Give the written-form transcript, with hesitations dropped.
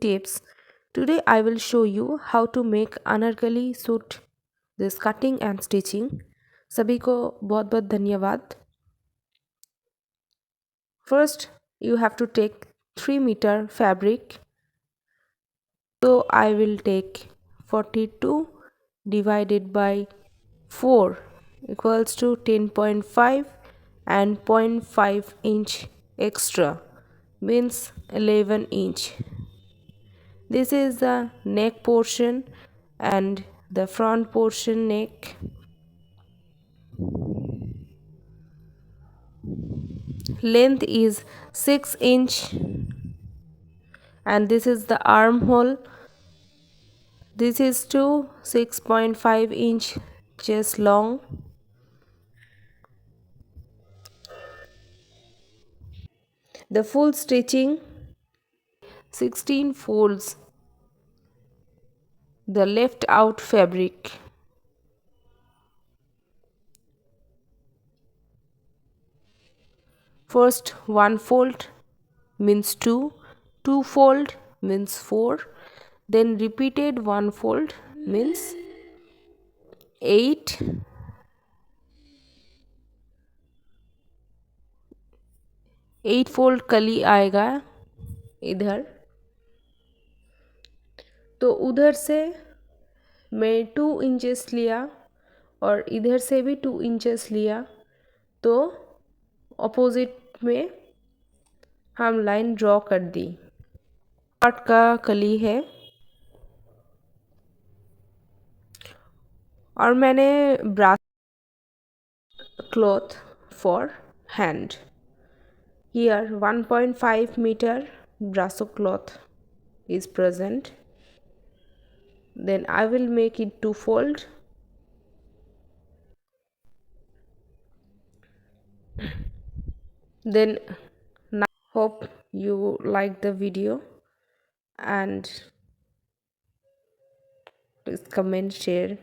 tips. Today I will show you how to make Anarkali suit this cutting and stitching. सभी को बहुत बहुत धन्यवाद. First you have to take 3 meter fabric. So I will take 42 divided by 4 equals to 10.5 and 0.5 inch extra means 11 inch. This is the neck portion and the front portion neck. Length is 6 inch and this is the armhole. This is to 6.5 inch chest long. The full stitching 16 folds the left out fabric. First one fold means 2, two fold means 4, then repeated one fold means 8, 8 fold कली आएगा इधर. तो उधर से मैं 2 inches लिया और इधर से भी 2 इंचेस लिया, तो ऑपोजिट में हम लाइन ड्रॉ कर दी. पार्ट का कली है और मैंने brass cloth for hand. Here 1.5 meter brasso cloth is present. Then I will make it two fold. Then now hope you like the video and please comment, share.